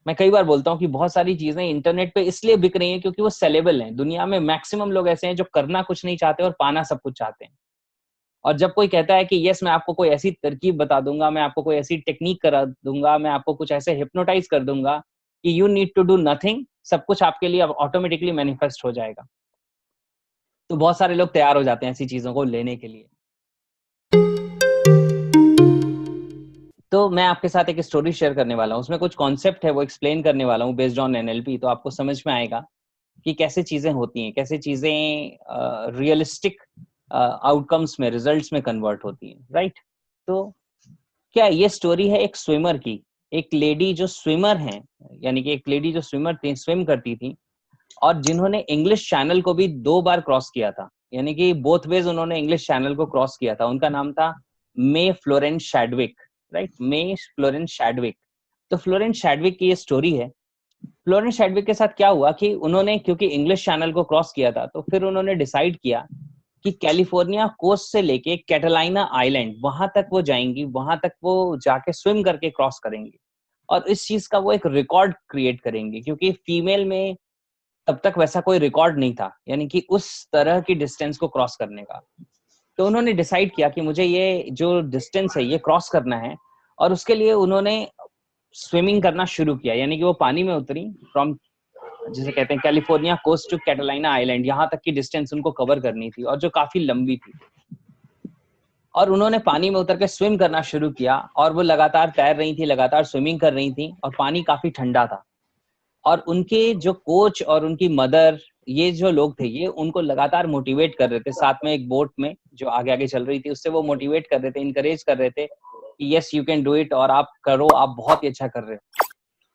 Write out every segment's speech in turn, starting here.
मैं कई बार बोलता हूँ कि बहुत सारी चीजें इंटरनेट पे इसलिए बिक रही हैं क्योंकि वो सेलेबल हैं। दुनिया में मैक्सिमम लोग ऐसे हैं जो करना कुछ नहीं चाहते और पाना सब कुछ चाहते हैं। और जब कोई कहता है कि यस मैं आपको कोई ऐसी तरकीब बता दूंगा, मैं आपको कोई ऐसी टेक्निक करा दूंगा, मैं आपको कुछ ऐसे हिप्नोटाइज कर दूंगा कि you need to do nothing, सब कुछ आपके लिए अब ऑटोमेटिकली मैनिफेस्ट हो जाएगा, तो बहुत सारे लोग तैयार हो जाते हैं ऐसी चीजों को लेने के लिए। तो मैं आपके साथ एक स्टोरी शेयर करने वाला हूँ, उसमें कुछ कॉन्सेप्ट है वो एक्सप्लेन करने वाला हूँ बेस्ड ऑन एनएलपी, तो आपको समझ में आएगा कि कैसे चीजें होती हैं, कैसे चीजें रियलिस्टिक आउटकम्स में, रिजल्ट्स में कन्वर्ट होती हैं, राइट। तो क्या ये स्टोरी है एक स्विमर की, एक लेडी जो स्विमर हैं, यानी कि एक लेडी जो स्विमर थी, स्विम करती थी, और जिन्होंने इंग्लिश चैनल को भी 2 बार क्रॉस किया था, यानी कि बोथ वेज उन्होंने इंग्लिश चैनल को क्रॉस किया था। उनका नाम था मे फ्लोरेंस शैडविक, राइट, मे फ्लोरेंस शैडविक। तो फ्लोरेंस शैडविक की ये स्टोरी है। फ्लोरेंस शैडविक के साथ क्या हुआ कि उन्होंने क्योंकि इंग्लिश चैनल को क्रॉस किया था, तो फिर उन्होंने डिसाइड किया कि कैलिफोर्निया कोस्ट से लेके कैटालाइना आइलैंड वहां तक वो जाएंगी, वहां तक वो जाके स्विम करके क्रॉस करेंगी, और इस चीज का वो एक रिकॉर्ड क्रिएट करेंगे, क्योंकि फीमेल में तब तक वैसा कोई रिकॉर्ड नहीं था, यानी कि उस तरह की डिस्टेंस को क्रॉस करने का। तो उन्होंने डिसाइड किया कि मुझे ये जो डिस्टेंस है ये क्रॉस करना है, और उसके लिए उन्होंने स्विमिंग करना शुरू किया, यानी कि वो पानी में उतरी फ्रॉम, जिसे कहते हैं कैलिफोर्निया कोस्ट टू कैटालाइना आइलैंड, यहाँ तक की डिस्टेंस उनको कवर करनी थी, और जो काफी लंबी थी। और उन्होंने पानी में उतर के स्विम करना शुरू किया, और वो लगातार तैर रही थी, लगातार स्विमिंग कर रही थी, और पानी काफी ठंडा था। और उनके जो कोच और उनकी मदर, ये जो लोग थे, ये उनको लगातार मोटिवेट कर रहे थे, साथ में एक बोट में जो आगे आगे चल रही थी उससे वो मोटिवेट कर रहे थे, इनकरेज कर रहे थे कि yes you can do it, और आप करो, आप बहुत ही अच्छा कर रहे हो।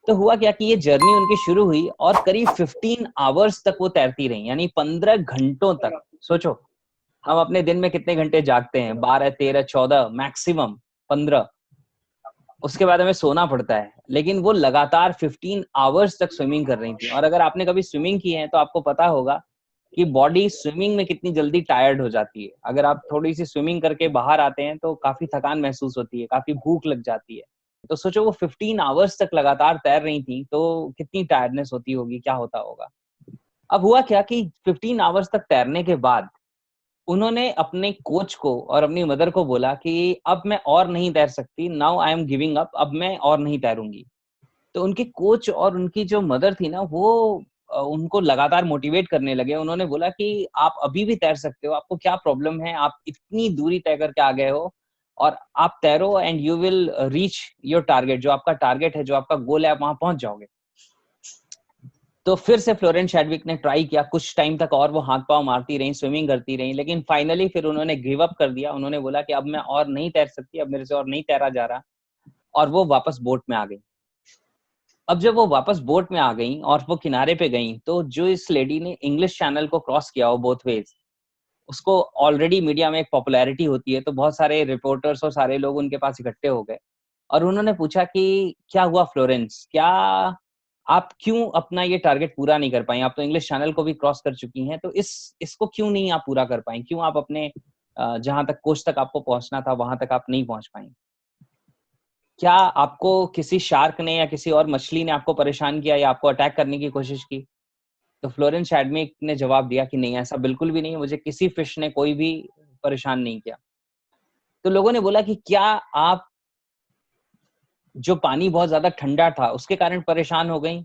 तो हुआ क्या कि ये जर्नी उनकी शुरू हुई, और करीब 15 आवर्स तक वो तैरती रही, यानी 15 घंटों तक। सोचो हम अपने दिन में कितने घंटे जागते हैं, 12, 13, 14, मैक्सिमम 15, उसके बाद हमें सोना पड़ता है, लेकिन वो लगातार 15 आवर्स तक स्विमिंग कर रही थी। और अगर आपने कभी स्विमिंग की है तो आपको पता होगा कि बॉडी स्विमिंग में कितनी जल्दी टायर्ड हो जाती है। अगर आप थोड़ी सी स्विमिंग करके बाहर आते हैं तो काफी थकान महसूस होती है, काफी भूख लग जाती है। तो सोचो वो 15 आवर्स तक लगातार तैर रही थी, तो कितनी टायर्डनेस होती होगी, क्या होता होगा। अब हुआ क्या कि 15 आवर्स तक तैरने के बाद उन्होंने अपने कोच को और अपनी मदर को बोला कि अब मैं और नहीं तैर सकती, now I am giving up, अब मैं और नहीं तैरूंगी। तो उनके कोच और उनकी जो मदर थी ना, वो उनको लगातार मोटिवेट करने लगे। उन्होंने बोला कि आप अभी भी तैर सकते हो, आपको क्या प्रॉब्लम है, आप इतनी दूरी तय करके आ गए हो, और आप तैरो and you will reach your target, जो आपका टारगेट है, जो आपका गोल है, आप वहां पहुंच जाओगे। तो फिर से फ्लोरेंस शैडविक ने ट्राई किया कुछ टाइम तक, और वो हाथ पांव मारती रही, स्विमिंग करती रही, लेकिन फाइनली फिर उन्होंने गिव अप कर दिया। उन्होंने बोला कि अब मैं और नहीं तैर सकती, अब मेरे से और नहीं तैरा जा रहा, और वो वापस बोट में आ गई। अब जब वो वापस बोट में आ गई और वो किनारे पे गई, तो जो इस लेडी ने इंग्लिश चैनल को क्रॉस किया हो बोथ वेज, उसको ऑलरेडी मीडिया में एक पॉपुलैरिटी होती है, तो बहुत सारे रिपोर्टर्स और सारे लोग उनके पास इकट्ठे हो गए, और उन्होंने पूछा कि क्या हुआ फ्लोरेंस, क्या आप क्यों अपना ये टारगेट पूरा नहीं कर पाई, आप तो इंग्लिश चैनल को भी क्रॉस कर चुकी हैं, तो इसको क्यों नहीं आप पूरा कर पाई, क्यों आप अपने जहां तक कोच तक आपको पहुंचना था वहां तक आप नहीं पहुंच पाई, क्या आपको किसी शार्क ने या किसी और मछली ने आपको परेशान किया या आपको अटैक करने की कोशिश की। तो फ्लोरेंस शैडविक ने जवाब दिया कि नहीं, ऐसा बिल्कुल भी नहीं, मुझे किसी फिश ने कोई भी परेशान नहीं किया। तो लोगों ने बोला कि क्या आप जो पानी बहुत ज्यादा ठंडा था उसके कारण परेशान हो गई।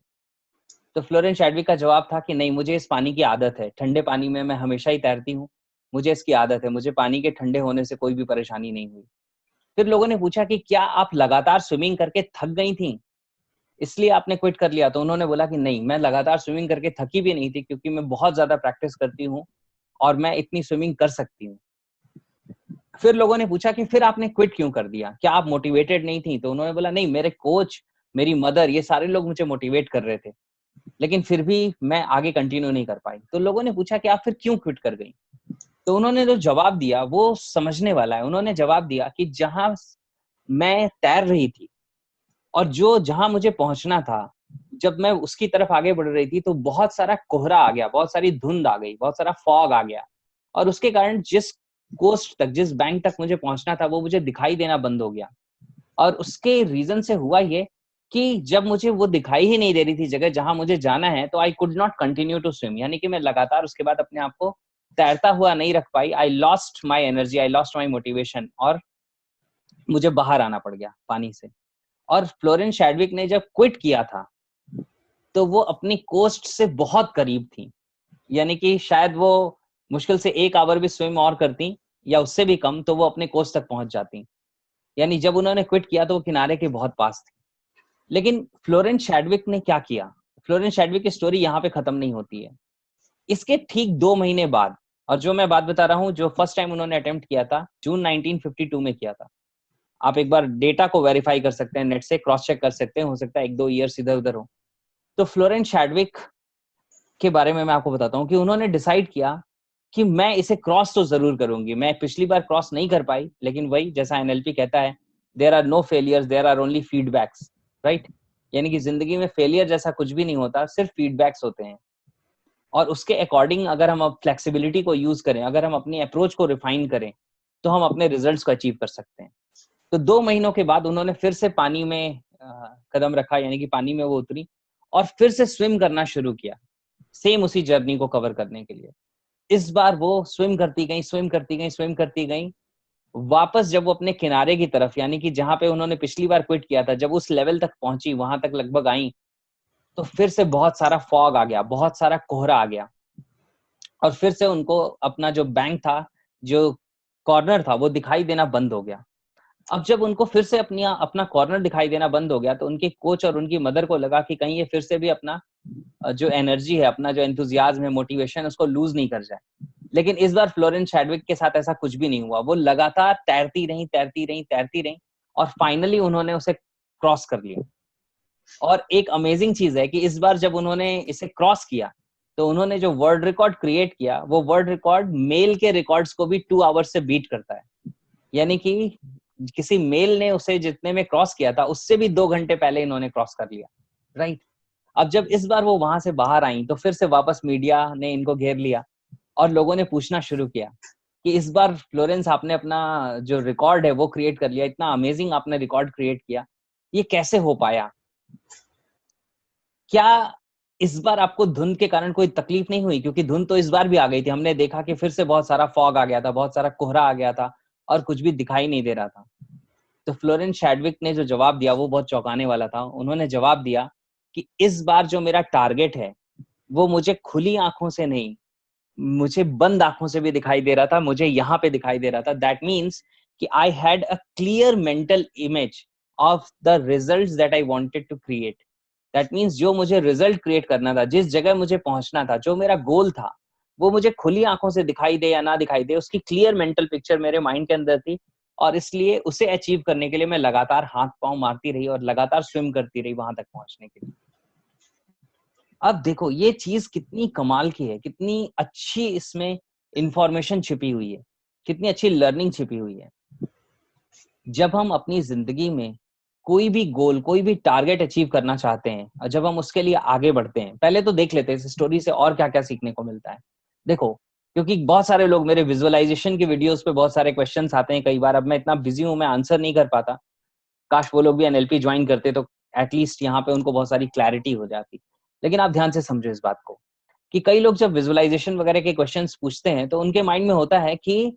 तो फ्लोरेंस शैडविक का जवाब था कि नहीं, मुझे इस पानी की आदत है, ठंडे पानी में मैं हमेशा ही तैरती हूँ, मुझे इसकी आदत है, मुझे पानी के ठंडे होने से कोई भी परेशानी नहीं हुई। फिर लोगों ने पूछा कि क्या आप लगातार स्विमिंग करके थक गई थी, इसलिए आपने क्विट कर लिया। तो उन्होंने बोला कि नहीं, मैं लगातार स्विमिंग करके थकी भी नहीं थी, क्योंकि मैं बहुत ज्यादा प्रैक्टिस करती हूँ और मैं इतनी स्विमिंग कर सकती हूँ। फिर लोगों ने पूछा कि फिर आपने क्विट क्यों कर दिया, क्या आप मोटिवेटेड नहीं थी। तो उन्होंने बोला नहीं, मेरे कोच, मेरी मदर, ये सारे लोग मुझे मोटिवेट कर रहे थे, लेकिन फिर भी मैं आगे कंटिन्यू नहीं कर पाई। तो लोगों ने पूछा कि आप फिर क्यों क्विट कर गई। तो उन्होंने जो जवाब दिया वो समझने वाला है। उन्होंने जवाब दिया कि जहां मैं तैर रही थी और जो जहां मुझे पहुंचना था, जब मैं उसकी तरफ आगे बढ़ रही थी तो बहुत सारा कोहरा आ गया, बहुत सारी धुंध आ गई, बहुत सारा फॉग आ गया, और उसके कारण जिस कोस्ट तक, जिस बैंक तक मुझे पहुंचना था वो मुझे दिखाई देना बंद हो गया। और उसके रीजन से हुआ ये कि जब मुझे वो दिखाई ही नहीं दे रही थी जगह जहां मुझे जाना है, तो I could not continue to swim, यानी कि मैं लगातार उसके बाद अपने आप को तैरता हुआ नहीं रख पाई। I lost my energy, I lost my motivation, और मुझे बाहर आना पड़ गया पानी से। और फ्लोरेंस शैडविक ने जब क्विट किया था, तो वो अपनी कोस्ट से बहुत करीब थी, यानी कि शायद वो मुश्किल से 1 आवर भी स्विम और करती, या उससे भी कम, तो वो अपने कोस्ट तक पहुंच जाती। यानी जब उन्होंने क्विट किया तो वो किनारे के बहुत पास थी। लेकिन फ्लोरेंस शैडविक ने क्या किया? फ्लोरेंस शैडविक की स्टोरी यहाँ पे खत्म नहीं होती है। इसके ठीक 2 महीने बाद, और जो मैं बात बता रहा हूँ, जो फर्स्ट टाइम उन्होंने अटेम्प्ट किया था जून 1952 में किया था। आप एक बार डेटा को वेरीफाई कर सकते हैं, नेट से क्रॉस चेक कर सकते हैं, हो सकता है 1-2 ईयर्स इधर उधर हो। तो फ्लोरेंस शैडविक के बारे में मैं आपको बताता हूँ कि उन्होंने डिसाइड किया कि मैं इसे क्रॉस तो जरूर करूंगी। मैं पिछली बार क्रॉस नहीं कर पाई, लेकिन वही जैसा एनएलपी कहता है, there are no failures, there are only feedbacks, right? यानी कि जिंदगी में फेलियर जैसा कुछ भी नहीं होता, सिर्फ फीडबैक्स होते हैं। और उसके अकॉर्डिंग अगर हम अब फ्लेक्सिबिलिटी को यूज करें, अगर हम अपनी अप्रोच को रिफाइन करें, तो हम अपने रिजल्ट्स को अचीव कर सकते हैं। तो 2 महीनों के बाद उन्होंने फिर से पानी में कदम रखा, यानी कि पानी में वो उतरी और फिर से स्विम करना शुरू किया, सेम उसी जर्नी को कवर करने के लिए। इस बार वो स्विम करती गई, स्विम करती गई, स्विम करती गई। वापस जब वो अपने किनारे की तरफ, यानी कि जहां पे उन्होंने पिछली बार क्विट किया था, जब उस लेवल तक पहुंची, वहां तक लगभग आई, तो फिर से बहुत सारा फॉग आ गया, बहुत सारा कोहरा आ गया। और फिर से उनको अपना जो बैंक था, जो कॉर्नर था, वो दिखाई देना बंद हो गया। अब जब उनको फिर से अपना कॉर्नर दिखाई देना बंद हो गया, तो उनके कोच और उनकी मदर को लगा कि कहीं ये फिर से भी अपना जो एनर्जी है, अपना जो एंथुजियाज्म है, मोटिवेशन, उसको लूज नहीं कर जाए। लेकिन इस बार फ्लोरेंस शैडविक के साथ ऐसा कुछ भी नहीं हुआ। वो लगातार तैरती रही, तैरती रही, तैरती रही, और फाइनली उन्होंने उसे क्रॉस कर लिया। और एक अमेजिंग चीज है कि इस बार जब उन्होंने इसे क्रॉस किया, तो उन्होंने जो वर्ल्ड रिकॉर्ड क्रिएट किया, वो वर्ल्ड रिकॉर्ड मेल के रिकॉर्ड्स को भी 2 आवर्स से बीट करता है। यानी कि किसी मेल ने उसे जितने में क्रॉस किया था, उससे भी 2 घंटे पहले इन्होंने क्रॉस कर लिया, राइट? अब जब इस बार वो वहां से बाहर आई, तो फिर से वापस मीडिया ने इनको घेर लिया और लोगों ने पूछना शुरू किया कि इस बार फ्लोरेंस, आपने अपना जो रिकॉर्ड है वो क्रिएट कर लिया, इतना अमेजिंग आपने रिकॉर्ड क्रिएट किया, ये कैसे हो पाया? क्या इस बार आपको धुंध के कारण कोई तकलीफ नहीं हुई? क्योंकि धुंध तो इस बार भी आ गई थी। हमने देखा कि फिर से बहुत सारा फॉग आ गया था, बहुत सारा कोहरा आ गया था, और कुछ भी दिखाई नहीं दे रहा था। तो फ्लोरेंस शैडविक ने जो जवाब दिया, वो बहुत चौंकाने वाला था। उन्होंने जवाब दिया कि इस बार जो मेरा टारगेट है, वो मुझे खुली आंखों से नहीं, मुझे बंद आंखों से भी दिखाई दे रहा था, मुझे यहाँ पे दिखाई दे रहा था। दैट मीन्स कि I had a clear mental image of the results that I wanted to create. That means जो मुझे रिजल्ट क्रिएट करना था, जिस जगह मुझे पहुंचना था, जो मेरा गोल था, वो मुझे खुली आंखों से दिखाई दे या ना दिखाई दे, उसकी क्लियर मेंटल पिक्चर मेरे माइंड के अंदर थी। और इसलिए उसे अचीव करने के लिए मैं लगातार हाथ पांव मारती रही और लगातार स्विम करती रही वहां तक पहुंचने के लिए। अब देखो ये चीज कितनी कमाल की है, कितनी अच्छी इसमें इंफॉर्मेशन छिपी हुई है, कितनी अच्छी लर्निंग छिपी हुई है। जब हम अपनी जिंदगी में कोई भी गोल, कोई भी टारगेट अचीव करना चाहते हैं, और जब हम उसके लिए आगे बढ़ते हैं, पहले तो देख लेते हैं इस स्टोरी से और क्या क्या सीखने को मिलता है। देखो, क्योंकि बहुत सारे लोग मेरे विजुअलाइजेशन की वीडियोस पे बहुत सारे क्वेश्चंस आते हैं, कई बार अब मैं इतना बिजी हूं, मैं आंसर नहीं कर पाता। काश वो लोग भी एनएलपी ज्वाइन करते, तो एटलीस्ट यहाँ पे उनको बहुत सारी क्लैरिटी हो जाती। लेकिन आप ध्यान से समझो इस बात को, कि कई लोग जब विजुअलाइजेशन वगैरह के क्वेश्चंस पूछते हैं, तो उनके माइंड में होता है कि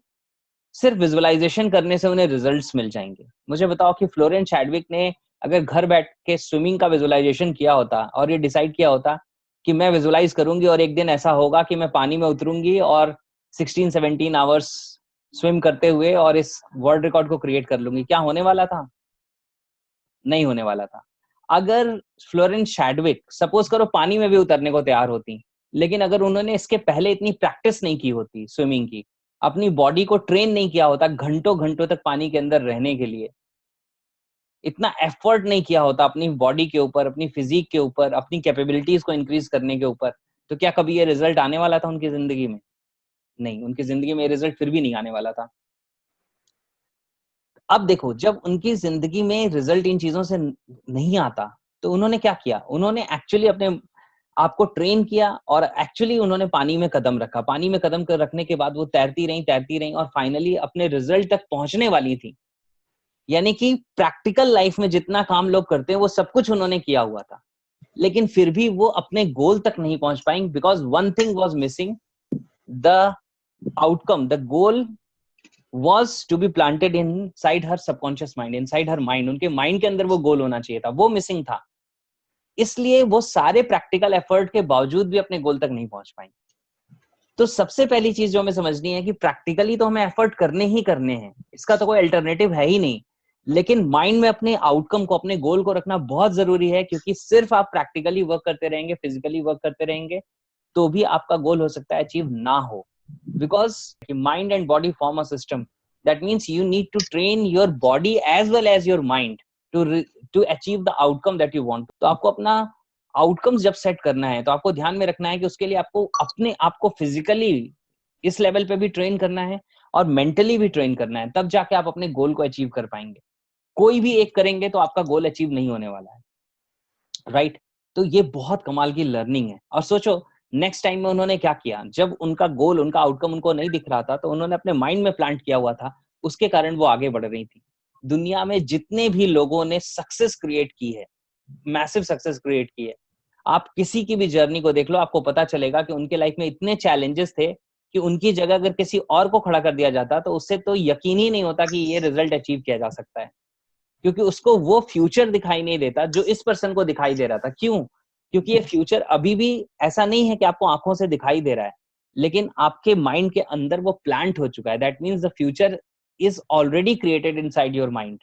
सिर्फ विजुअलाइजेशन करने से उन्हें रिजल्ट्स मिल जाएंगे। मुझे बताओ कि फ्लोरेंस शैडविक ने अगर घर बैठ के स्विमिंग का विजुअलाइजेशन किया होता, और ये डिसाइड किया होता कि मैं विजुअलाइज करूंगी और एक दिन ऐसा होगा कि मैं पानी में उतरूंगी और 16-17 आवर्स स्विम करते हुए और इस वर्ल्ड रिकॉर्ड को क्रिएट कर लूंगी, क्या होने वाला था? नहीं होने वाला था। अगर फ्लोरेंस शैडविक सपोज करो पानी में भी उतरने को तैयार होती, लेकिन अगर उन्होंने इसके पहले इतनी प्रैक्टिस नहीं की होती स्विमिंग की, अपनी बॉडी को ट्रेन नहीं किया होता घंटों घंटों तक पानी के अंदर रहने के लिए, इतना एफर्ट नहीं किया होता अपनी बॉडी के ऊपर, अपनी फिजिक के ऊपर, अपनी कैपेबिलिटीज को इंक्रीज करने के ऊपर, तो क्या कभी ये रिजल्ट आने वाला था उनकी जिंदगी में? नहीं, उनकी जिंदगी में ये रिजल्ट फिर भी नहीं आने वाला था। अब देखो, जब उनकी जिंदगी में रिजल्ट इन चीजों से नहीं आता, तो उन्होंने क्या किया? उन्होंने एक्चुअली अपने आपको ट्रेन किया, और एक्चुअली उन्होंने पानी में कदम रखा। पानी में कदम कर रखने के बाद वो तैरती रही, तैरती रही, और फाइनली अपने रिजल्ट तक पहुंचने वाली थी। यानी कि प्रैक्टिकल लाइफ में जितना काम लोग करते हैं वो सब कुछ उन्होंने किया हुआ था, लेकिन फिर भी वो अपने गोल तक नहीं पहुंच पाएंगे, because one thing was missing, the outcome, the goal was to be planted inside her subconscious mind, inside her mind. उनके माइंड के अंदर वो गोल होना चाहिए था, वो मिसिंग था। इसलिए वो सारे प्रैक्टिकल एफर्ट के बावजूद भी अपने गोल तक नहीं पहुंच पाएंगे। तो सबसे पहली चीज जो हमें समझनी है कि प्रैक्टिकली तो हमें एफर्ट करने ही करने हैं, इसका तो कोई अल्टरनेटिव है ही नहीं, लेकिन माइंड में अपने आउटकम को, अपने गोल को रखना बहुत जरूरी है, क्योंकि सिर्फ आप प्रैक्टिकली वर्क करते रहेंगे, फिजिकली वर्क करते रहेंगे, तो भी आपका गोल हो सकता है अचीव ना हो। Because mind and body form a system. That means you need to train your body as well as your mind to achieve the outcome that you want. तो आपको अपना आउटकम्स जब सेट करना है तो आपको ध्यान में रखना है कि उसके लिए आपको अपने आप को फिजिकली इस लेवल पे भी ट्रेन करना है और मेंटली भी ट्रेन करना है, तब जाके आप अपने गोल को अचीव कर पाएंगे। कोई भी एक करेंगे तो आपका गोल अचीव नहीं होने वाला है, राइट? तो ये बहुत कमाल की लर्निंग है। और सोचो नेक्स्ट टाइम में उन्होंने क्या किया, जब उनका गोल, उनका आउटकम उनको नहीं दिख रहा था, तो उन्होंने अपने माइंड में प्लांट किया हुआ था, उसके कारण वो आगे बढ़ रही थी। दुनिया में जितने भी लोगों ने सक्सेस क्रिएट की है, मैसिव सक्सेस क्रिएट की है, आप किसी की भी जर्नी को देख लो, आपको पता चलेगा कि उनके लाइफ में इतने चैलेंजेस थे कि उनकी जगह अगर किसी और को खड़ा कर दिया जाता तो उससे तो यकीन ही नहीं होता कि ये रिजल्ट अचीव किया जा सकता है, क्योंकि उसको वो फ्यूचर दिखाई नहीं देता जो इस पर्सन को दिखाई दे रहा था। क्यों? क्योंकि ये फ्यूचर अभी भी ऐसा नहीं है कि आपको आंखों से दिखाई दे रहा है, लेकिन आपके माइंड के अंदर वो प्लांट हो चुका है। That means the future is already created inside your mind,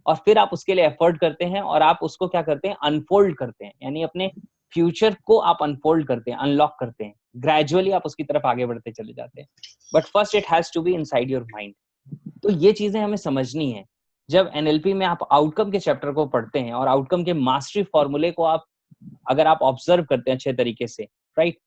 और फिर आप उसके लिए एफर्ट करते हैं और आप उसको क्या करते हैं, अनफोल्ड करते हैं, यानी अपने फ्यूचर को आप अनफोल्ड करते हैं, अनलॉक करते हैं, ग्रेजुअली आप उसकी तरफ आगे बढ़ते चले जाते हैं। But first it has to be inside your mind. तो ये चीजें हमें समझनी है। जब एनएलपी में आप आउटकम के चैप्टर को पढ़ते हैं और आउटकम के मास्टरी फॉर्मूले को आप अगर आप ऑब्जर्व करते हैं अच्छे तरीके से, राइट,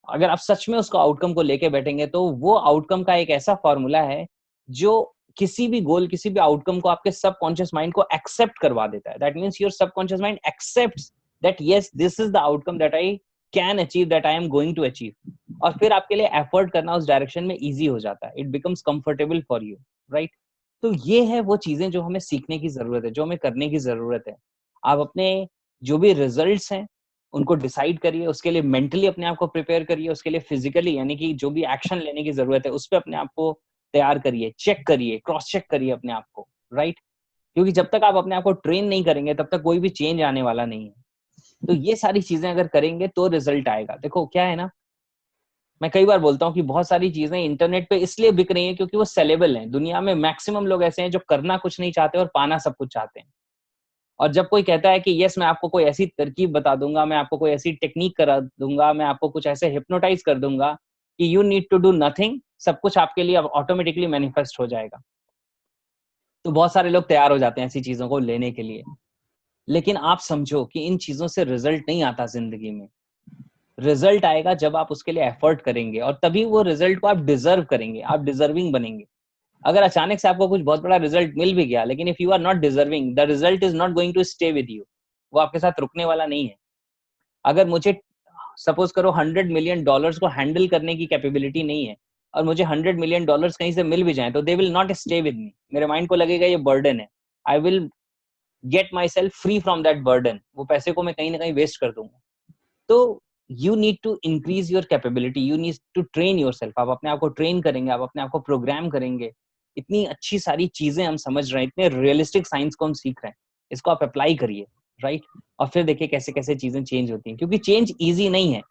अगर आप सच में उसको आउटकम को लेके बैठेंगे तो वो आउटकम का एक ऐसा फॉर्मूला है जो किसी भी गोल, किसी भी आउटकम को आपके सबकॉन्शियस माइंड को एक्सेप्ट करवा देता है। That means your subconscious mind accepts that yes this is the outcome that I can achieve, that I am going to achieve, और फिर आपके लिए एफर्ट करना उस डायरेक्शन में इजी हो जाता है, it becomes comfortable for you, right? तो ये है वो चीजें जो हमें सीखने की जरूरत है, जो हमें करने की जरूरत है। आप अपने जो भी रिजल्ट्स हैं उनको डिसाइड करिए, उसके लिए मेंटली अपने आप को प्रिपेयर करिए, उसके लिए फिजिकली यानी कि जो भी एक्शन लेने की जरूरत है उस पर अपने आप को तैयार करिए, चेक करिए, क्रॉस चेक करिए अपने आप को, राइट? क्योंकि जब तक आप अपने आप को ट्रेन नहीं करेंगे तब तक कोई भी चेंज आने वाला नहीं है। तो ये सारी चीजें अगर करेंगे तो रिजल्ट आएगा। देखो क्या है ना, मैं कई बार बोलता हूँ कि बहुत सारी चीजें इंटरनेट पे इसलिए बिक रही हैं क्योंकि वो सेलेबल हैं। दुनिया में मैक्सिमम लोग ऐसे हैं जो करना कुछ नहीं चाहते और पाना सब कुछ चाहते हैं। और जब कोई कहता है कि यस मैं आपको कोई ऐसी तरकीब बता दूंगा, मैं आपको कोई ऐसी टेक्निक करा दूंगा, मैं आपको कुछ ऐसे हिप्नोटाइज कर दूंगा कि you need to do nothing, सब कुछ आपके लिए ऑटोमेटिकली मैनिफेस्ट हो जाएगा, तो बहुत सारे लोग तैयार हो जाते हैं ऐसी चीजों को लेने के लिए। लेकिन आप समझो कि इन चीजों से रिजल्ट नहीं आता जिंदगी में। रिजल्ट आएगा जब आप उसके लिए एफर्ट करेंगे, और तभी वो रिजल्ट को आप डिजर्व करेंगे, आप डिजर्विंग बनेंगे। अगर अचानक से आपको कुछ बहुत बड़ा रिजल्ट मिल भी गया, लेकिन if you are not deserving, the result is not going to stay with you, वो आपके साथ रुकने वाला नहीं है। अगर मुझे सपोज करो $100 मिलियन को हैंडल करने की कैपेबिलिटी नहीं है और मुझे $100 मिलियन कहीं से मिल भी जाए तो they will not stay with me. मेरे माइंड को लगेगा ये बर्डन है, I will get my self free from that burden, वो पैसे को मैं कहीं ना कहीं वेस्ट कर दूंगा। तो you need to increase your capability, you need to train yourself. आप अपने आप को ट्रेन करेंगे, आप अपने आप को प्रोग्राम करेंगे। इतनी अच्छी सारी चीजें हम समझ रहे हैं, इतने रियलिस्टिक साइंस को हम सीख रहे हैं, इसको आप अप्लाई करिए, राइट? और फिर देखिए कैसे कैसे चीजें चेंज होती हैं, क्योंकि चेंज ईजी नहीं है।